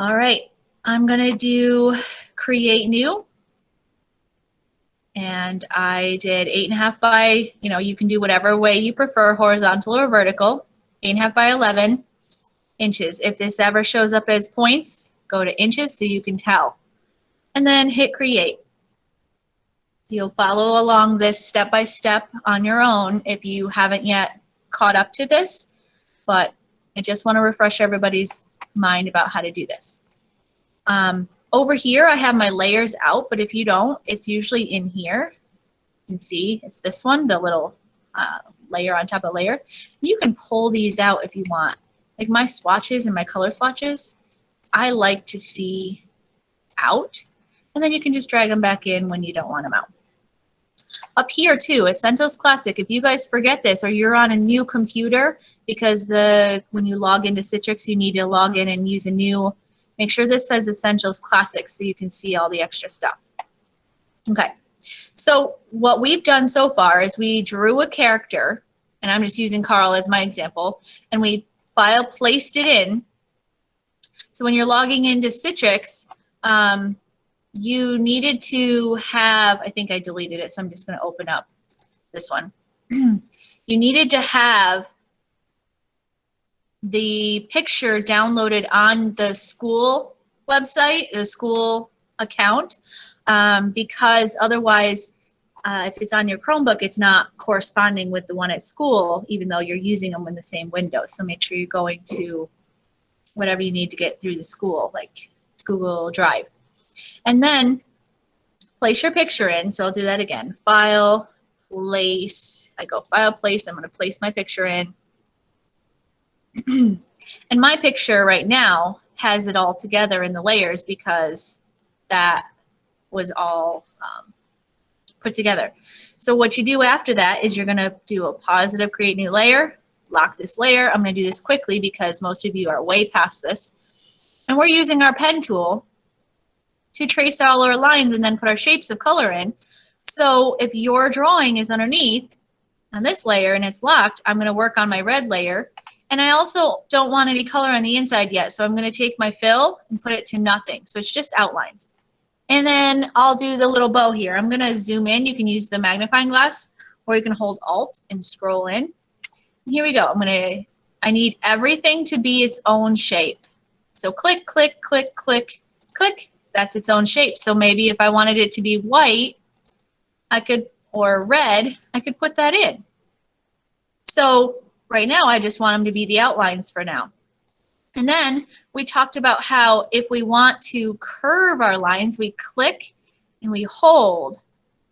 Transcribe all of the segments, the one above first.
All right, I'm gonna do create new. And I did 8.5 by, you can do whatever way you prefer, horizontal or vertical, 8.5 by 11 inches. If this ever shows up as points, go to inches so you can tell. And then hit create. So you'll follow along this step by step on your own if you haven't yet caught up to this, but I just want to refresh everybody's mind about how to do this. Over here, I have my layers out, but if you don't, it's usually in here. You can see it's this one, the little layer on top of layer. You can pull these out if you want. Like my swatches and my color swatches, I like to see out, and then you can just drag them back in when you don't want them out. Up here too, Essentials Classic, if you guys forget this or you're on a new computer, because when you log into Citrix, you need to log in and use a new. Make sure this says Essentials Classic so you can see all the extra stuff. Okay, so what we've done so far is we drew a character, and I'm just using Carl as my example, and we file placed it in. So when you're logging into Citrix, you needed to have, I think I deleted it, so I'm just going to open up this one. You needed to have the picture downloaded on the school website, the school account, because otherwise, if it's on your Chromebook, it's not corresponding with the one at school, even though you're using them in the same window. So make sure you're going to whatever you need to get through the school, like Google Drive. And then place your picture in. So I'll do that again. File, place. I go file, place. I'm going to place my picture in. And my picture right now has it all together in the layers because that was all put together. So what you do after that is you're going to do a positive create new layer, lock this layer. I'm going to do this quickly because most of you are way past this. And we're using our pen tool to trace all our lines and then put our shapes of color in. So if your drawing is underneath on this layer and it's locked, I'm going to work on my red layer. And I also don't want any color on the inside yet, so I'm going to take my fill and put it to nothing. So it's just outlines. And then I'll do the little bow here. I'm going to zoom in. You can use the magnifying glass, or you can hold Alt and scroll in. And here we go. I need everything to be its own shape. So click, click, click, click, click. That's its own shape. So maybe if I wanted it to be white, or red, I could put that in. So right now, I just want them to be the outlines for now. And then we talked about how if we want to curve our lines, we click and we hold,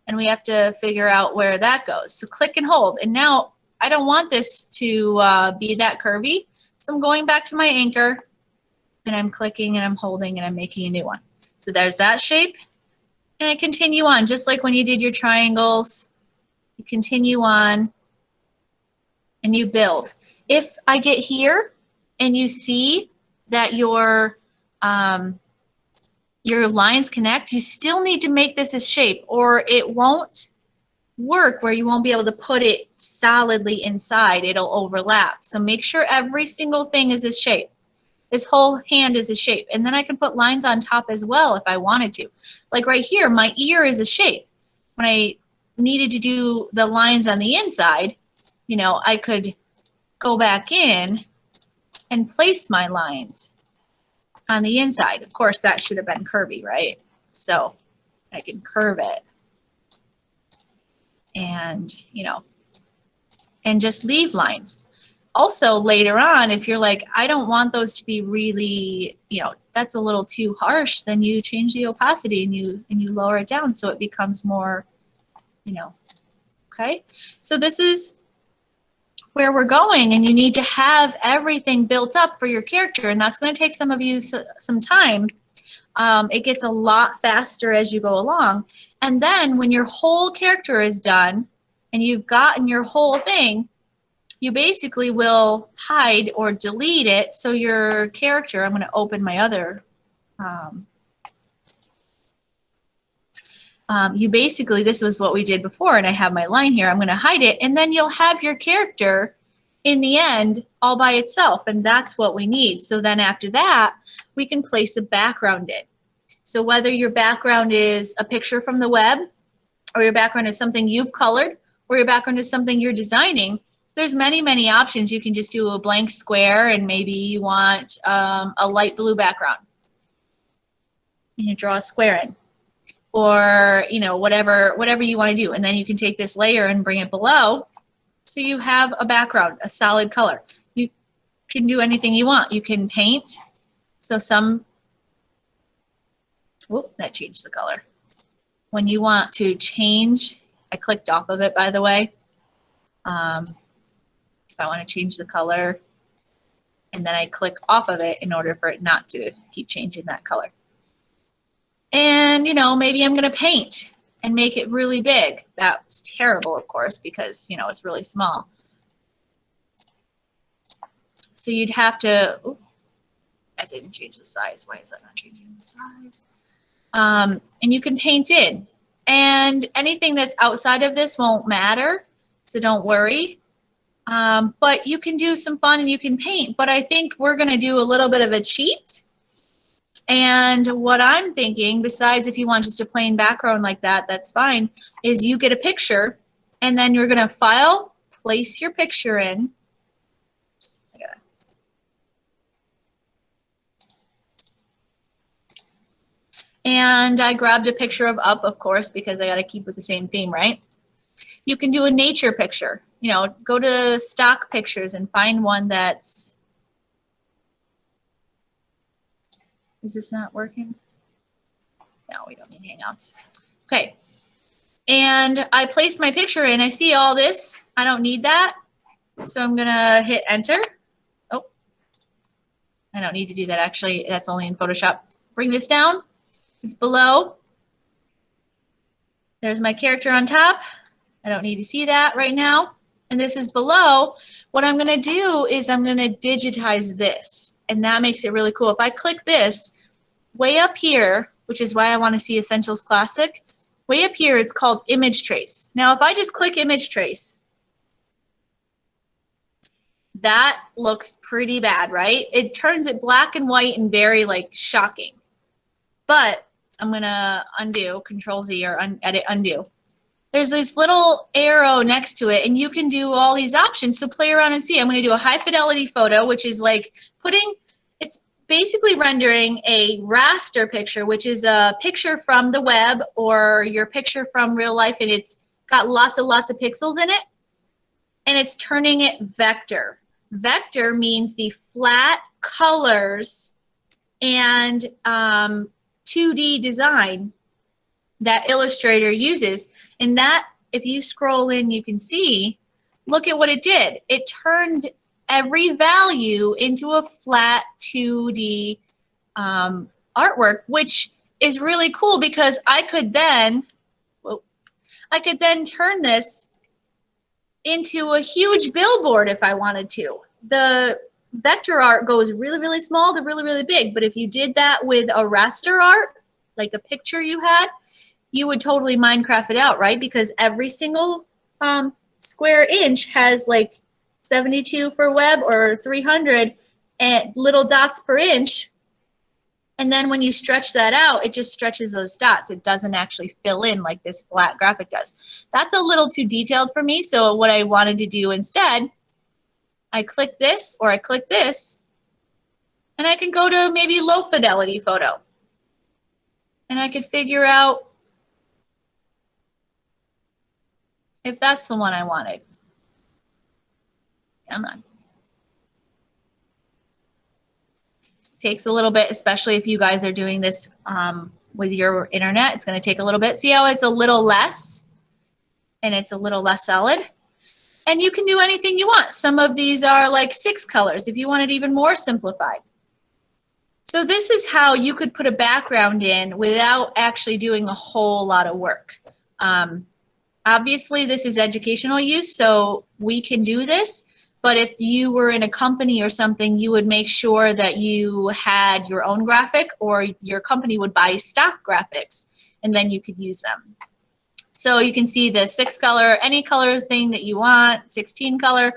and we have to figure out where that goes. So click and hold. And now I don't want this to be that curvy, so I'm going back to my anchor, and I'm clicking and I'm holding and I'm making a new one. So there's that shape, and I continue on, just like when you did your triangles. You continue on, and you build. If I get here and you see that your lines connect, you still need to make this a shape, or it won't work where you won't be able to put it solidly inside. It'll overlap. So make sure every single thing is a shape. This whole hand is a shape. And then I can put lines on top as well if I wanted to. Like right here, my ear is a shape. When I needed to do the lines on the inside, I could go back in and place my lines on the inside. Of course, that should have been curvy, right? So I can curve it and, and just leave lines. Also, later on, if you're like, I don't want those to be really, that's a little too harsh, then you change the opacity and you lower it down so it becomes more, okay? So this is where we're going, and you need to have everything built up for your character, and that's going to take some of you some time. It gets a lot faster as you go along, and then when your whole character is done and you've gotten your whole thing, you basically will hide or delete it. So your character, I'm going to open my other, this was what we did before, and I have my line here. I'm going to hide it, and then you'll have your character in the end all by itself, and that's what we need. So then after that, we can place a background in. So whether your background is a picture from the web, or your background is something you've colored, or your background is something you're designing, there's many, many options. You can just do a blank square, and maybe you want a light blue background. You draw a square in, or whatever you want to do, and then you can take this layer and bring it below, so you have a background, a solid color. You can do anything you want. You can paint. So that changed the color. When you want to change, I clicked off of it, by the way. If I want to change the color, and then I click off of it in order for it not to keep changing that color. And, maybe I'm going to paint and make it really big. That's terrible, of course, because, it's really small. So you'd have to, I didn't change the size. Why is that not changing the size? And you can paint in. And anything that's outside of this won't matter, so don't worry. But you can do some fun and you can paint. But I think we're going to do a little bit of a cheat. And what I'm thinking, besides if you want just a plain background like that, that's fine, is you get a picture, and then you're going to file, place your picture in. And I grabbed a picture of up, of course, because I got to keep with the same theme, right? You can do a nature picture. Go to stock pictures and find one that's... Is this not working? No, we don't need Hangouts. Okay. And I placed my picture in. I see all this. I don't need that. So I'm going to hit enter. Oh, I don't need to do that, actually. That's only in Photoshop. Bring this down. It's below. There's my character on top. I don't need to see that right now. And this is below. What I'm going to do is I'm going to digitize this. And that makes it really cool. If I click this, way up here, which is why I want to see Essentials Classic, way up here it's called Image Trace. Now if I just click Image Trace, that looks pretty bad, right? It turns it black and white and very shocking. But I'm going to undo, Control Z or edit undo. There's this little arrow next to it, and you can do all these options. So play around and see. I'm going to do a high fidelity photo, which is it's basically rendering a raster picture, which is a picture from the web or your picture from real life, and it's got lots and lots of pixels in it, and it's turning it vector. Vector means the flat colors and 2D design that Illustrator uses. And that, if you scroll in, you can see, look at what it did. It turned every value into a flat 2D artwork, which is really cool because I could then turn this into a huge billboard if I wanted to. The vector art goes really, really small to really, really big, but if you did that with a raster art, like a picture you had, you would totally Minecraft it out, right? Because every single square inch has 72 for web or 300 and little dots per inch. And then when you stretch that out, it just stretches those dots. It doesn't actually fill in like this flat graphic does. That's a little too detailed for me. So what I wanted to do instead, I click this or I click this, and I can go to maybe low fidelity photo. And I can figure out if that's the one I wanted. Come on. It takes a little bit, especially if you guys are doing this with your internet. It's going to take a little bit. See how it's a little less and it's a little less solid? And you can do anything you want. Some of these are 6 colors if you want it even more simplified. So this is how you could put a background in without actually doing a whole lot of work. Obviously, this is educational use, so we can do this. But if you were in a company or something, you would make sure that you had your own graphic, or your company would buy stock graphics, and then you could use them. So you can see the 6 color, any color thing that you want, 16 color.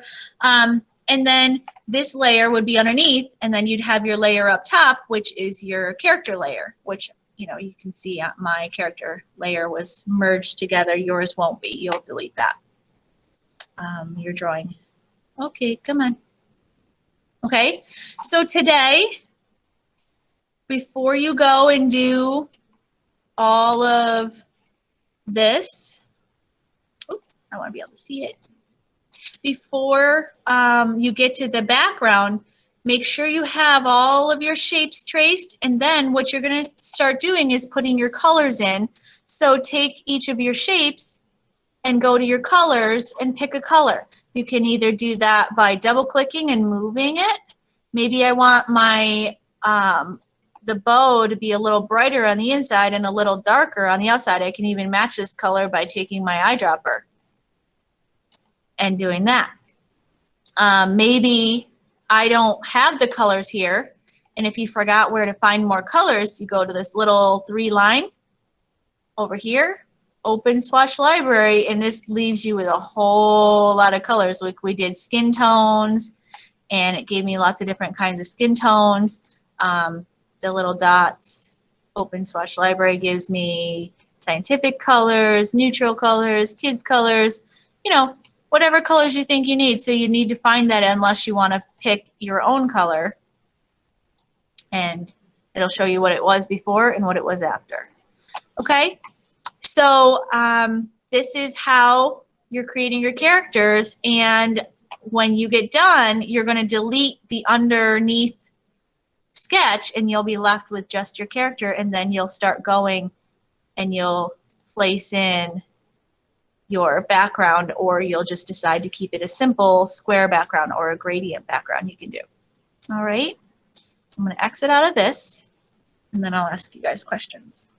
and then this layer would be underneath, and then you'd have your layer up top, which is your character layer, which, you know, you can see my character layer was merged together. Yours won't be. You'll delete that. Your drawing. Okay, come on. Okay, so today, before you go and do all of this, I want to be able to see it. Before you get to the background, make sure you have all of your shapes traced, and then what you're going to start doing is putting your colors in. So take each of your shapes and go to your colors and pick a color. You can either do that by double clicking and moving it. Maybe I want my the bow to be a little brighter on the inside and a little darker on the outside. I can even match this color by taking my eyedropper and doing that. Maybe I don't have the colors here, and if you forgot where to find more colors, you go to this little 3-line over here, open swatch library, and this leaves you with a whole lot of colors. Like we did skin tones, and it gave me lots of different kinds of skin tones. The little dots, open swatch library gives me scientific colors, neutral colors, kids colors, you know, whatever colors you think you need. So you need to find that unless you want to pick your own color, and it'll show you what it was before and what it was after. Okay, so this is how you're creating your characters, and when you get done, you're going to delete the underneath sketch, and you'll be left with just your character, and then you'll start going and you'll place in your background, or you'll just decide to keep it a simple square background or a gradient background you can do. All right, so I'm going to exit out of this, and then I'll ask you guys questions.